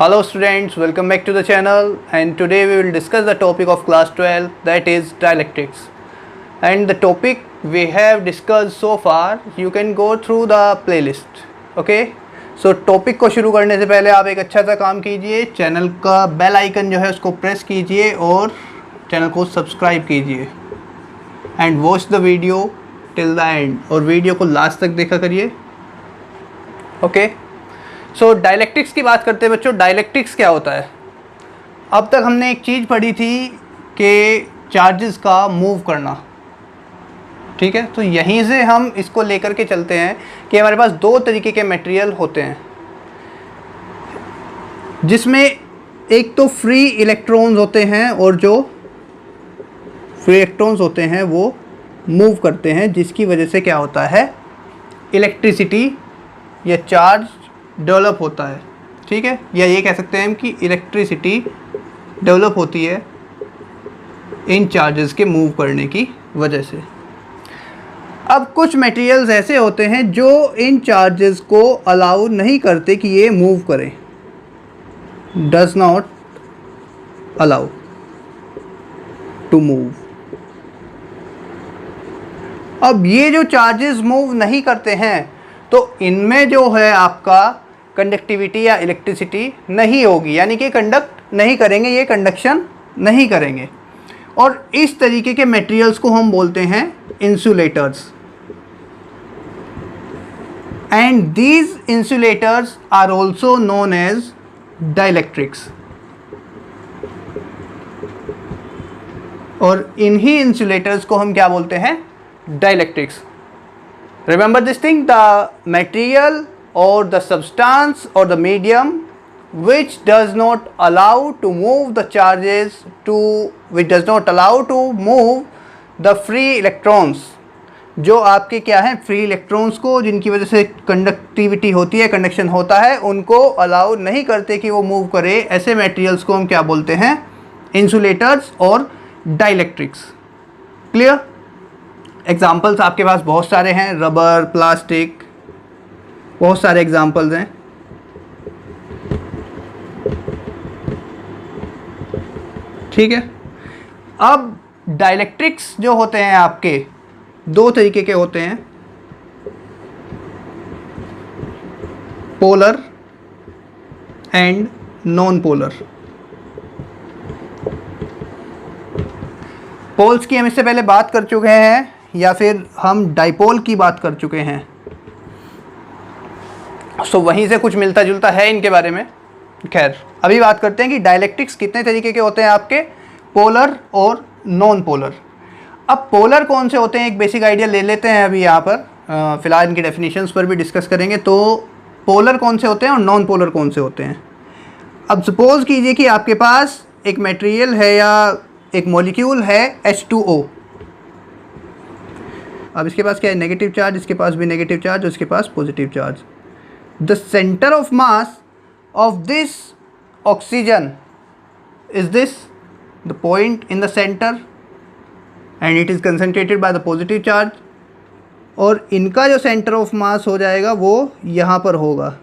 Hello students, welcome back to the channel, and today we will discuss the topic of class 12, that is dialectics. And the topic we have discussed so far, you can go through the playlist. Okay, so topic को शुरू करने से पहले आप एक अच्छा सा काम कीजिए, चैनल का बेल आइकन जो है उसको प्रेस कीजिए और चैनल को सब्सक्राइब कीजिए and watch the video till the end, और वीडियो को लास्ट तक देखा करिए. ओके, सो डायलेक्टिक्स की बात करते हैं बच्चों. डायलेक्टिक्स क्या होता है? अब तक हमने एक चीज़ पढ़ी थी कि चार्जेस का मूव करना. ठीक है, तो यहीं से हम इसको लेकर के चलते हैं कि हमारे पास दो तरीके के मटेरियल होते हैं, जिसमें एक तो फ्री इलेक्ट्रॉन्स होते हैं और जो फ्री इलेक्ट्रॉन्स होते हैं वो मूव करते हैं, जिसकी वजह से क्या होता है, इलेक्ट्रिसिटी या चार्ज डेवलप होता है. ठीक है, या ये कह सकते हैं हम कि इलेक्ट्रिसिटी डेवलप होती है इन चार्जेस के मूव करने की वजह से. अब कुछ मटेरियल्स ऐसे होते हैं जो इन चार्जेस को अलाउ नहीं करते कि ये मूव करें, does not allow to move. अब ये जो चार्जेस मूव नहीं करते हैं तो इनमें जो है आपका कंडक्टिविटी या इलेक्ट्रिसिटी नहीं होगी, यानी कि कंडक्ट नहीं करेंगे, ये कंडक्शन नहीं करेंगे. और इस तरीके के मटेरियल्स को हम बोलते हैं insulators. And these insulators are also known as dielectrics. और इन्हीं इंसुलेटर्स को हम क्या बोलते हैं? Dielectrics. Remember this thing, the material or the substance or the medium which does not allow to move the charges which does not allow to move the free electrons. जो आपके क्या हैं, फ्री इलेक्ट्रॉन्स को, जिनकी वजह से conductivity होती है, कंडक्शन होता है, उनको अलाउ नहीं करते कि वो मूव करे, ऐसे मटेरियल्स को हम क्या बोलते हैं? इंसुलेटर्स और डाइलेक्ट्रिक्स. क्लियर? एग्जाम्पल्स आपके पास बहुत सारे हैं, रबर, प्लास्टिक, बहुत सारे एग्जाम्पल्स हैं. ठीक है, अब डाइलेक्ट्रिक्स जो होते हैं आपके दो तरीके के होते हैं, polar and non polar. Poles की हम इससे पहले बात कर चुके हैं, या फिर हम डाइपोल की बात कर चुके हैं, सो वहीं से कुछ मिलता जुलता है इनके बारे में. खैर, अभी बात करते हैं कि डाइलेक्ट्रिक्स कितने तरीके के होते हैं आपके, पोलर और नॉन पोलर. अब पोलर कौन से होते हैं, एक बेसिक आइडिया ले लेते हैं अभी यहाँ पर. फिलहाल इनकी डेफिनेशंस पर भी डिस्कस करेंगे. तो पोलर कौन से होते हैं और नॉन पोलर कौन से होते हैं. अब सपोज कीजिए कि आपके पास एक मटेरियल है या एक मॉलिक्यूल है H2O. अब इसके पास क्या है, नेगेटिव चार्ज, इसके पास भी नेगेटिव चार्ज, और इसके पास positive charge. The centre of mass of this oxygen is this, the point in the centre, and it is concentrated by the positive charge. और इनका जो सेंटर ऑफ मास हो जाएगा वो यहाँ पर होगा.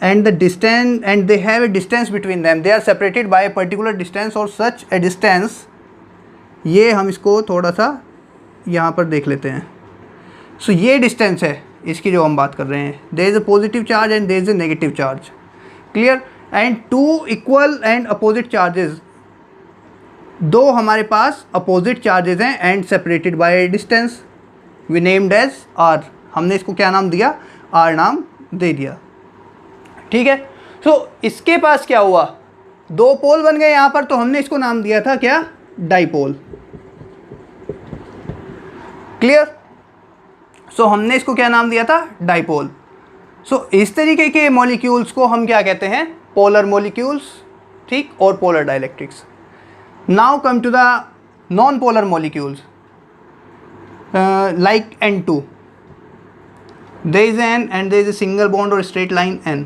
And the distance, and they have a distance between them, they are separated by a particular distance or such a distance. ये हम इसको थोड़ा सा यहाँ पर देख लेते हैं. So ये distance है इसकी जो हम बात कर रहे हैं. There is a positive charge and there is a negative charge. Clear? And two equal and opposite charges, दो हमारे पास opposite charges हैं and separated by a distance, we named as R. हमने इसको क्या नाम दिया? R नाम दे दिया. ठीक है, सो इसके पास क्या हुआ, दो पोल बन गए यहाँ पर, तो हमने इसको नाम दिया था क्या? डाइपोल. क्लियर? सो हमने इसको क्या नाम दिया था? डाइपोल. सो इस तरीके के मॉलिक्यूल्स को हम क्या कहते हैं? Polar molecules. ठीक, और polar dielectrics. Now come to the non polar molecules like N2. There is N and there is a single bond or straight line N,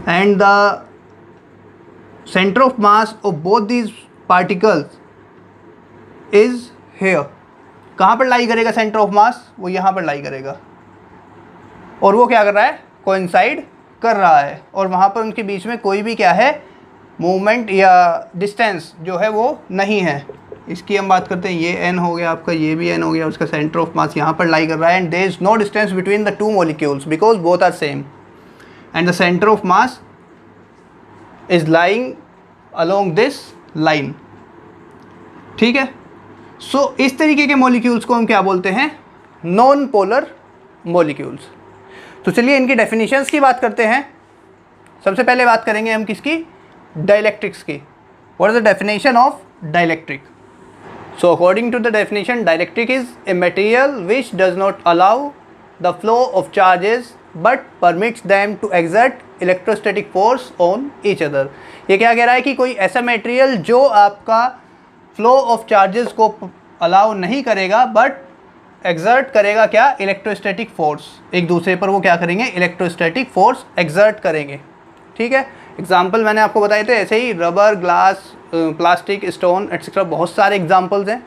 and the center of mass of both these particles is here. कहाँ पर लाई करेगा centre of मास? वो यहाँ पर लाई करेगा. और वो क्या कर रहा है? कोइंसाइड कर रहा है और वहाँ पर उनके बीच में कोई भी क्या है मूवमेंट या डिस्टेंस जो है वो नहीं है। इसकी हम बात करते हैं, ये n हो गया आपका, ये भी n हो गया, उसका सेंटर ऑफ मास यहाँ पर लाई कर रहा है and there is no distance between the two molecules because both are same and the centre of mass is lying along this line. ठीक है, सो इस तरीके के मॉलिक्यूल्स को हम क्या बोलते हैं, नॉन पोलर मॉलिक्यूल्स। तो चलिए इनकी डेफिनेशंस की बात करते हैं। सबसे पहले बात करेंगे हम किसकी, डाइलेक्ट्रिक्स की। What is the definition of dielectric? So according to the definition, dielectric is a material which does not allow the flow of charges but permits them to exert electrostatic force on each other। ये क्या कह रहा है कि कोई ऐसा material जो आपका फ्लो ऑफ चार्जेस को अलाउ नहीं करेगा बट एक्सर्ट करेगा क्या, इलेक्ट्रोस्टैटिक फोर्स, एक दूसरे पर वो क्या करेंगे, इलेक्ट्रोस्टैटिक फोर्स एक्सर्ट करेंगे। ठीक है, एग्जाम्पल मैंने आपको बताए थे, ऐसे ही rubber, glass, plastic, stone etcetera, बहुत सारे एग्जाम्पल्स हैं।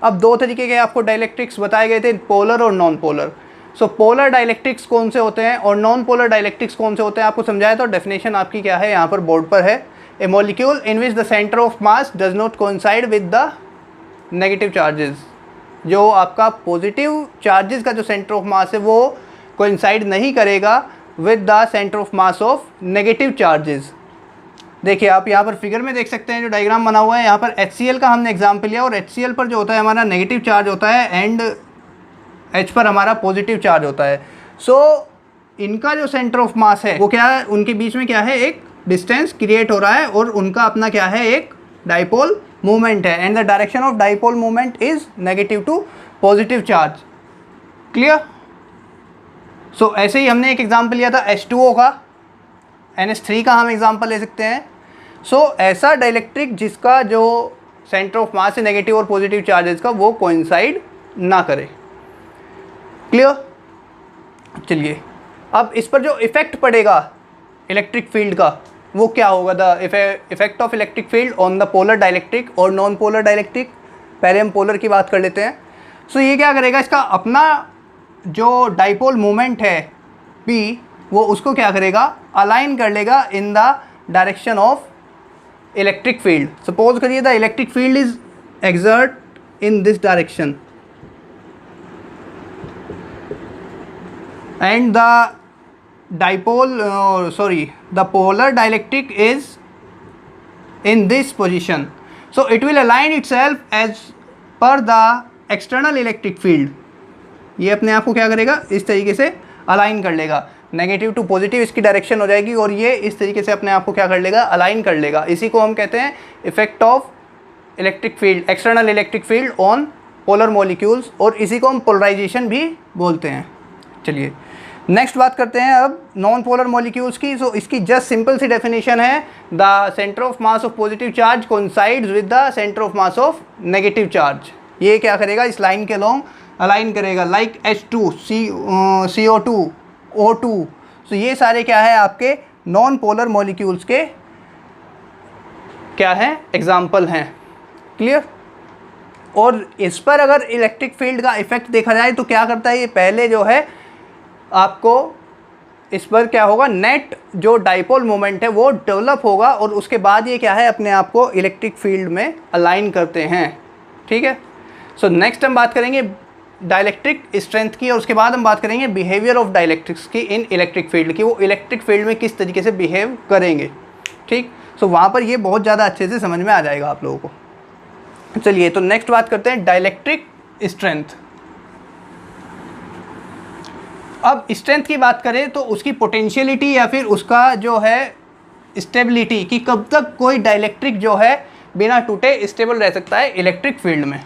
अब दो तरीके के आपको डाइलेक्ट्रिक्स बताए गए थे, पोलर और नॉन पोलर। सो पोलर डाइलेक्ट्रिक्स कौन से होते हैं और नॉन पोलर डाइलेक्ट्रिक्स कौन से होते हैं आपको समझाया। तो डेफिनेशन आपकी क्या है, यहाँ पर बोर्ड पर है, a molecule in which the centre of mass does not coincide with the negative charges. जो आपका पॉजिटिव चार्जेस का जो सेंटर ऑफ मास है वो कोइंसाइड नहीं करेगा with the centre of mass of negative charges. देखिए आप यहाँ पर फिगर में देख सकते हैं जो डायग्राम बना हुआ है, यहाँ पर HCl का हमने एग्जाम्पल लिया और HCl पर जो होता है हमारा नेगेटिव चार्ज होता है एंड H पर हमारा पॉजिटिव चार्ज होता है। सो इनका जो सेंटर ऑफ मास है वो क्या है, उनके बीच में क्या है, एक डिस्टेंस क्रिएट हो रहा है और उनका अपना क्या है, एक डाइपोल मूवमेंट है and the direction of dipole movement is negative to positive charge. Clear? So ऐसे ही हमने एक एग्जाम्पल लिया था H2O का, NH3 का हम एग्जाम्पल ले सकते हैं। सो ऐसा डाइलेक्ट्रिक जिसका जो सेंटर ऑफ मास है नेगेटिव और पॉजिटिव चार्जेस का वो कोइंसाइड ना करे। क्लियर? चलिए अब इस पर जो इफेक्ट पड़ेगा इलेक्ट्रिक फील्ड का वो क्या होगा, the effect of electric field on the polar dielectric और नॉन पोलर डाइलेक्ट्रिक। पहले हम पोलर की बात कर लेते हैं। सो ये क्या करेगा, इसका अपना जो डाइपोल मोमेंट है P वो उसको क्या करेगा, अलाइन कर लेगा in the direction of electric field. Suppose करिए the electric field is exert in this direction and the dipole the polar dielectric is in this position, so it will align itself as per the external electric field। ये अपने आप को क्या करेगा, इस तरीके से अलाइन कर लेगा, नेगेटिव टू पॉजिटिव इसकी डायरेक्शन हो जाएगी और ये इस तरीके से अपने आप को क्या कर लेगा, अलाइन कर लेगा। इसी को हम कहते हैं effect of electric field, external electric field on polar molecules, और इसी को हम पोलराइजेशन भी बोलते हैं। चलिए नेक्स्ट बात करते हैं अब नॉन पोलर मॉलिक्यूल्स की। सो इसकी जस्ट सिंपल सी डेफिनेशन है, the centre of mass of positive charge coincides with the centre of mass of negative charge. ये क्या करेगा, इस लाइन के लॉन्ग अलाइन करेगा, लाइक H2, CO2, O2। सो ये सारे क्या है आपके नॉन पोलर मॉलिक्यूल्स के क्या है, एग्जाम्पल हैं। क्लियर? और इस पर अगर इलेक्ट्रिक फील्ड का इफेक्ट देखा जाए तो क्या करता है, ये पहले जो है आपको इस पर क्या होगा, नेट जो डाइपोल मोमेंट है वो डेवलप होगा और उसके बाद ये क्या है, अपने आप को इलेक्ट्रिक फील्ड में अलाइन करते हैं। ठीक है, सो नेक्स्ट हम बात करेंगे डाइलेक्ट्रिक स्ट्रेंथ की और उसके बाद हम बात करेंगे बिहेवियर ऑफ डाइलेक्ट्रिक्स की इन इलेक्ट्रिक फील्ड की, वो इलेक्ट्रिक फील्ड में किस तरीके से बिहेव करेंगे। ठीक, सो वहाँ पर ये बहुत ज़्यादा अच्छे से समझ में आ जाएगा आप लोगों को। चलिए तो नेक्स्ट बात करते हैं डाइलेक्ट्रिक स्ट्रेंथ। अब स्ट्रेंथ की बात करें तो उसकी पोटेंशियलिटी या फिर उसका जो है स्टेबिलिटी, कि कब तक कोई डाइलेक्ट्रिक जो है बिना टूटे स्टेबल रह सकता है इलेक्ट्रिक फील्ड में।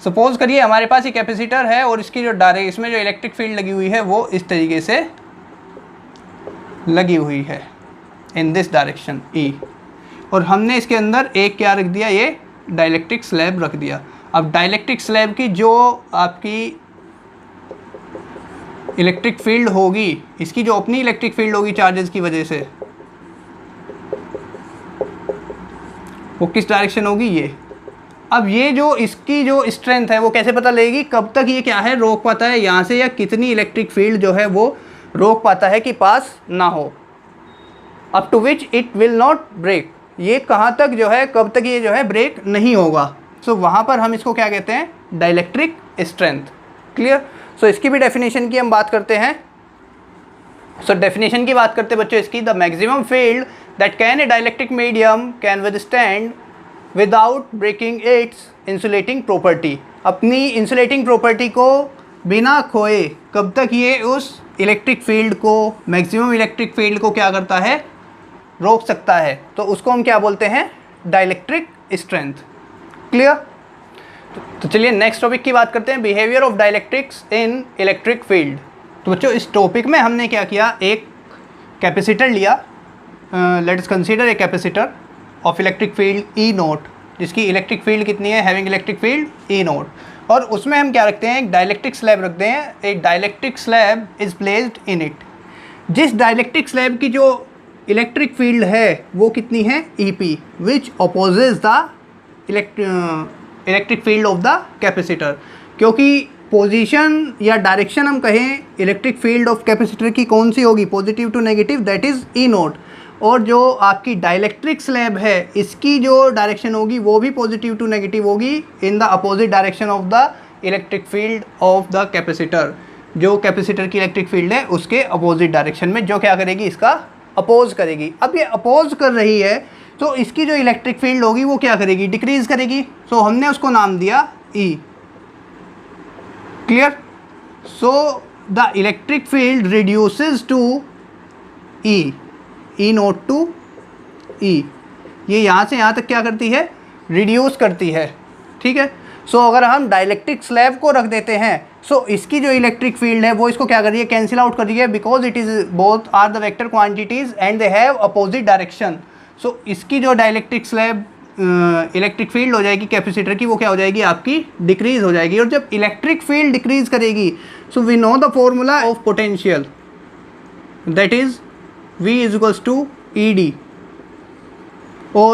सपोज करिए हमारे पास एक कैपेसिटर है और इसकी जो इसमें जो इलेक्ट्रिक फील्ड लगी हुई है वो इस तरीके से लगी हुई है इन दिस डायरेक्शन E, और हमने इसके अंदर एक क्या रख दिया, ये डाइलेक्ट्रिक स्लैब रख दिया। अब डाइलेक्ट्रिक स्लैब की जो आपकी इलेक्ट्रिक फील्ड होगी, इसकी जो अपनी इलेक्ट्रिक फील्ड होगी चार्जेस की वजह से, वो किस डायरेक्शन होगी, ये। अब ये जो इसकी जो स्ट्रेंथ है वो कैसे पता लगेगी, कब तक ये क्या है, रोक पाता है यहाँ से, या कितनी इलेक्ट्रिक फील्ड जो है वो रोक पाता है कि पास ना हो। Up to which it will not break, ये कहाँ तक जो है, कब तक ये जो है ब्रेक नहीं होगा। सो वहाँ पर हम इसको क्या कहते हैं, डाइलेक्ट्रिक स्ट्रेंथ। क्लियर। सो इसकी भी डेफिनेशन की हम बात करते हैं। सो डेफिनेशन की बात करते हैं बच्चों इसकी, the maximum field that can a dielectric medium can withstand without breaking its insulating property, अपनी इंसुलेटिंग प्रॉपर्टी को बिना खोए कब तक ये उस इलेक्ट्रिक फील्ड को, मैक्सिमम इलेक्ट्रिक फील्ड को क्या करता है, रोक सकता है। तो उसको हम क्या बोलते हैं, डाइलेक्ट्रिक स्ट्रेंथ। क्लियर। तो चलिए नेक्स्ट टॉपिक की बात करते हैं, behaviour of dielectrics in electric field. तो बच्चों इस टॉपिक में हमने क्या किया, एक कैपेसिटर लिया, let's consider a capacitor of electric field E note, जिसकी इलेक्ट्रिक फील्ड कितनी है, having electric field E naught, और उसमें हम क्या रखते हैं, एक डाइलेक्ट्रिक स्लैब रखते हैं। एक dielectric slab is placed in it, जिस डाइलेक्ट्रिक स्लैब की जो इलेक्ट्रिक फील्ड है वो कितनी है, E P, which opposes the electric field of the capacitor. क्योंकि पोजीशन या डायरेक्शन हम कहें इलेक्ट्रिक फील्ड ऑफ कैपेसिटर की कौन सी होगी, positive to negative, that is E naught, और जो आपकी डाइलेक्ट्रिक स्लैब है इसकी जो डायरेक्शन होगी वो भी पॉजिटिव टू नेगेटिव होगी in the opposite direction of the electric field of the capacitor. जो कैपेसिटर की इलेक्ट्रिक फील्ड है उसके अपोजिट डायरेक्शन में जो क्या करेगी, इसका अपोज करेगी। अब ये अपोज कर रही है तो इसकी जो इलेक्ट्रिक फील्ड होगी वो क्या करेगी, डिक्रीज करेगी। सो हमने उसको नाम दिया E. Clear. So the electric field reduces to E, E naught to E, ये यहाँ से यहाँ तक क्या करती है, रिड्यूस करती है। ठीक है। सो अगर हम डाइलेक्ट्रिक स्लैब को रख देते हैं, सो इसकी जो इलेक्ट्रिक फील्ड है वो इसको क्या कर रही है, कैंसिल आउट कर रही है, because it is both are the vector quantities and they have opposite direction. So इसकी जो डाइलेक्ट्रिक स्लैब इलेक्ट्रिक फील्ड हो जाएगी कैपेसिटर की, वो क्या हो जाएगी, आपकी डिक्रीज हो जाएगी। और जब इलेक्ट्रिक फील्ड डिक्रीज करेगी, so we know the formula of potential, that is V is equals to ED, or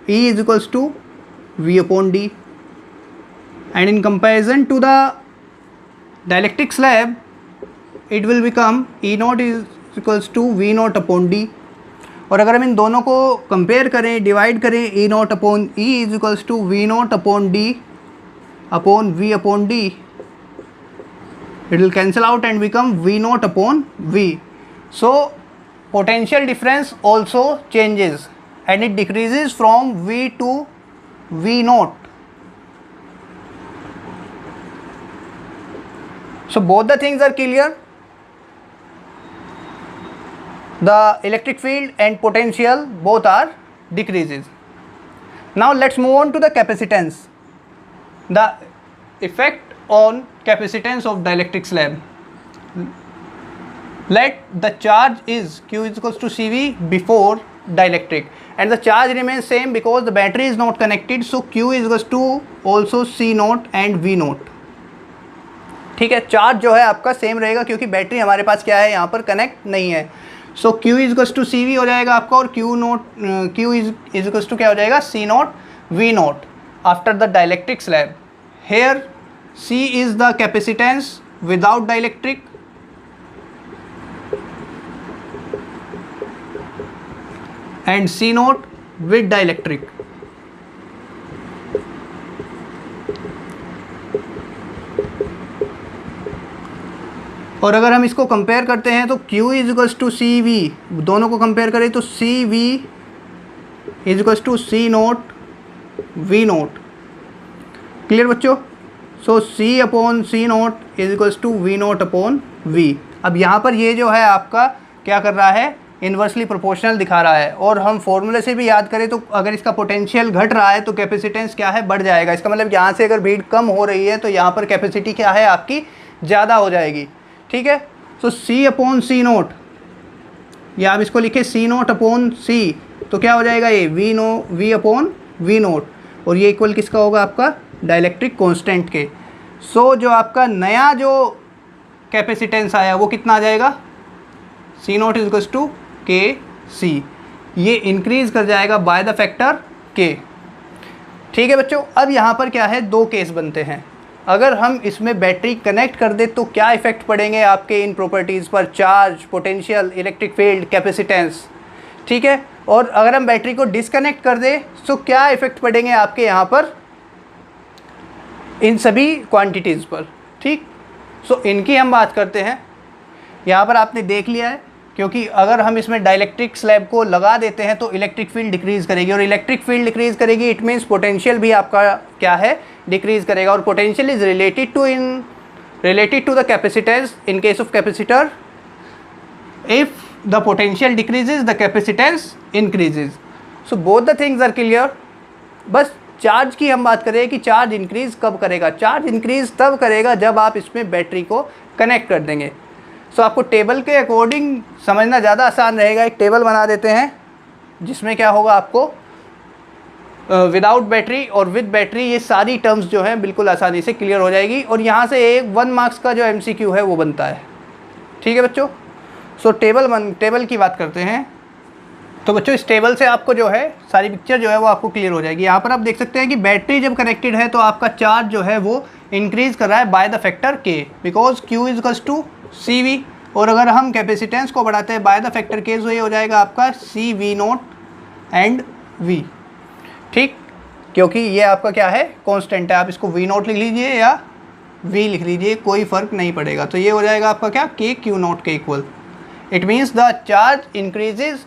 E is equals to V upon D, and in comparison to the dielectric slab it will become E naught is equals to V naught upon D। और अगर हम इन दोनों को compare करें, divide करें, E naught upon E is equals to V naught upon D upon V upon D, it will cancel out and become V naught upon V। So potential difference also changes and it decreases from V to V naught। So both the things are clear, the electric field and potential both are decreases। Now let's move on to the capacitance, the effect on capacitance of dielectric slab। Let the charge is Q is equals to CV before dielectric and the charge remains same because the battery is not connected, so Q is equals to also C naught and V naught। ठीक है, charge जो है आपका same रहेगा क्योंकि battery हमारे पास क्या है, यहाँ पर कनेक्ट नहीं है। So Q is equals to CV हो जाएगा आपका, और Q इज इक्वल्स टू क्या हो जाएगा, C naught V naught after the dielectric slab. Here C is the capacitance without dielectric and C naught with dielectric। और अगर हम इसको कंपेयर करते हैं तो Q is equals to C V, दोनों को कंपेयर करें तो C V is equals to C naught V naught. Clear बच्चों। So C upon C naught is equals to V naught upon V। अब यहाँ पर ये जो है आपका क्या कर रहा है, इन्वर्सली प्रोपोर्शनल दिखा रहा है। और हम फॉर्मूले से भी याद करें तो अगर इसका पोटेंशियल घट रहा है तो कैपेसिटेंस क्या है, बढ़ जाएगा। इसका मतलब यहाँ से अगर भीड़ कम हो रही है तो यहाँ पर कैपेसिटी क्या है, आपकी ज़्यादा हो जाएगी। ठीक है। सो C अपॉन सी नोट, या आप इसको लिखे C नोट अपॉन C, तो क्या हो जाएगा ये V अपॉन V नोट, और ये इक्वल किसका होगा, आपका डाइलेक्ट्रिक कॉन्स्टेंट के। सो जो आपका नया जो कैपेसिटेंस आया वो कितना आ जाएगा, C naught is equals to K C, ये इंक्रीज कर जाएगा बाय द फैक्टर के। ठीक है बच्चों। अब यहाँ पर क्या है, दो केस बनते हैं। अगर हम इसमें बैटरी कनेक्ट कर दे तो क्या इफेक्ट पड़ेंगे आपके इन प्रॉपर्टीज़ पर, charge, potential, electric field, capacitance. ठीक है। और अगर हम बैटरी को डिसकनेक्ट कर दें तो क्या इफ़ेक्ट पड़ेंगे आपके यहाँ पर इन सभी क्वांटिटीज़ पर, ठीक। सो इनकी हम बात करते हैं। यहाँ पर आपने देख लिया है, क्योंकि अगर हम इसमें डाइलेक्ट्रिक स्लैब को लगा देते हैं तो इलेक्ट्रिक फील्ड डिक्रीज़ करेगी, और इलेक्ट्रिक फील्ड डिक्रीज़ करेगी इट मीन्स पोटेंशियल भी आपका क्या है, डिक्रीज़ करेगा। और potential is related to the capacitance in case of capacitor. If the potential decreases the capacitance increases. So both the things are clear. बस चार्ज की हम बात करें कि चार्ज इंक्रीज़ कब करेगा। चार्ज इंक्रीज़ तब करेगा जब आप इसमें बैटरी को कनेक्ट कर देंगे। सो आपको टेबल के अकॉर्डिंग समझना ज़्यादा आसान रहेगा। एक टेबल बना देते हैं जिसमें क्या होगा, आपको विदाउट बैटरी और विद बैटरी ये सारी टर्म्स जो हैं बिल्कुल आसानी से क्लियर हो जाएगी। और यहाँ से एक 1 मार्क्स का जो MCQ है वो बनता है, ठीक है बच्चों। सो टेबल की बात करते हैं। तो बच्चों इस टेबल से आपको जो है सारी पिक्चर जो है वो आपको क्लियर हो जाएगी। यहाँ पर आप देख सकते हैं कि बैटरी जब कनेक्टेड है तो आपका चार्ज जो है वो इंक्रीज़ कर रहा है by the factor K, because Q is equals to CV। और अगर हम कैपेसिटेंस को बढ़ाते हैं बाय द फैक्टर K तो ये हो जाएगा आपका CV0 एंड V, ठीक। क्योंकि ये आपका क्या है, कांस्टेंट है। आप इसको V0 लिख लीजिए या V लिख लीजिए, कोई फ़र्क नहीं पड़ेगा। तो ये हो जाएगा आपका क्या, K Q0 के equal. It means the charge increases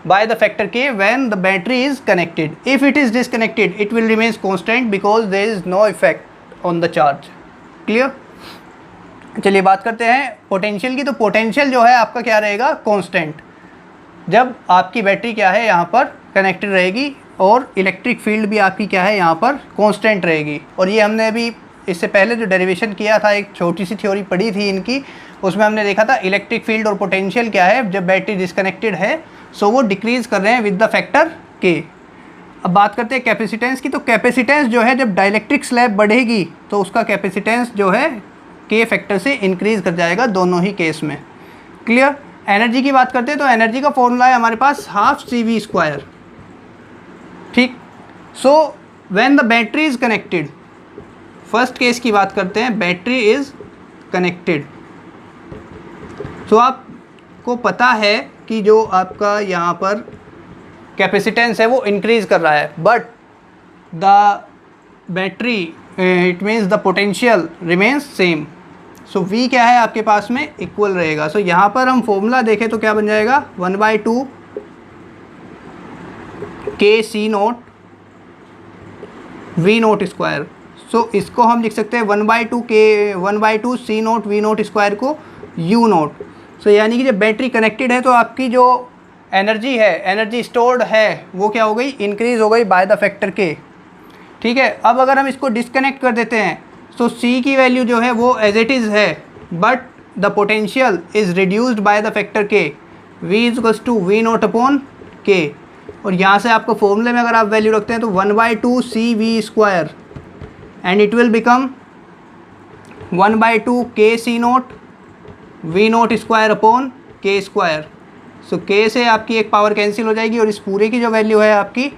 by the factor K when the battery is connected. If it is disconnected it will remain constant because there is no effect on the charge. Clear? चलिए बात करते हैं potential की। तो potential जो है आपका क्या रहेगा, कांस्टेंट, जब आपकी बैटरी क्या है यहाँ पर कनेक्टेड रहेगी, और इलेक्ट्रिक फील्ड भी आपकी क्या है यहाँ पर कांस्टेंट रहेगी। और ये हमने अभी इससे पहले जो डेरिवेशन किया था, एक छोटी सी थ्योरी पढ़ी थी इनकी, उसमें हमने देखा था इलेक्ट्रिक फील्ड और पोटेंशियल क्या है जब बैटरी डिस्कनेक्टेड है, सो वो डिक्रीज़ कर रहे हैं विद द फैक्टर K। अब बात करते हैं कैपेसिटेंस की। तो कैपेसिटेंस जो है जब डाइलेक्ट्रिक स्लैब बढ़ेगी तो उसका कैपेसिटेंस जो है K फैक्टर से इंक्रीज़ कर जाएगा दोनों ही केस में। क्लियर? एनर्जी की बात करते हैं तो एनर्जी का फॉर्मूला है हमारे पास हाफ CV², ठीक। So when the battery is connected, first case की बात करते हैं, बैटरी इज़ कनेक्टेड। तो आपको पता है कि जो आपका यहाँ पर कैपेसिटेंस है वो इंक्रीज़ कर रहा है, but the battery it means the potential remains same. So V क्या है आपके पास में, इक्वल रहेगा। सो यहाँ पर हम फॉर्मूला देखें तो क्या बन जाएगा, 1/2 KC0 V0²। सो इसको हम लिख सकते हैं 1/2 C0 V0² को U0। सो यानी कि जब बैटरी कनेक्टेड है तो आपकी जो एनर्जी है, एनर्जी स्टोर्ड है, वो क्या हो गई, इंक्रीज़ हो गई बाय द फैक्टर K, ठीक है। अब अगर हम इसको डिस्कनेक्ट कर देते हैं तो C की वैल्यू जो है वो एज इट इज़ है, but the potential is reduced by the factor K, V is equals to V0/K। और यहाँ से आपको फॉर्मूले में अगर आप वैल्यू रखते हैं तो 1/2 CV² and it will become 1/2 KC0 V0²/K²। So K से आपकी एक पावर कैंसिल हो जाएगी और इस पूरे की जो वैल्यू है आपकी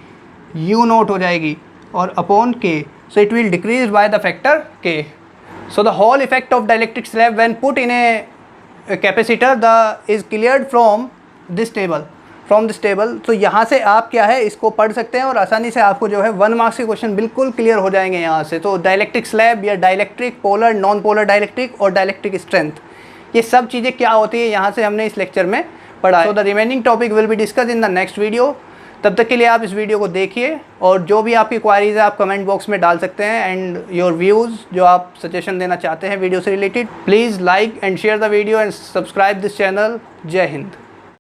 U0 हो जाएगी और upon K। So it will decrease by the factor K। So the whole effect of dielectric slab when put in a capacitor the is cleared from this table. तो यहाँ से आप क्या है इसको पढ़ सकते हैं और आसानी से आपको जो है 1 मार्क्स के क्वेश्चन बिल्कुल क्लियर हो जाएंगे यहाँ से। तो डाइलेक्ट्रिक स्लैब या dielectric polar, non polar dielectric और डाइलेक्ट्रिक स्ट्रेंथ, ये सब चीज़ें क्या होती है यहाँ से हमने इस लेक्चर में पढ़ा है। So the remaining topic will be discuss in the next video. तब तक के लिए आप इस वीडियो को देखिए और जो भी आपकी क्वारीज है आप कमेंट बॉक्स में डाल सकते हैं, एंड योर व्यूज़ जो आप सजेशन देना चाहते हैं वीडियो से related, please like and share the video and subscribe this channel. जय हिंद।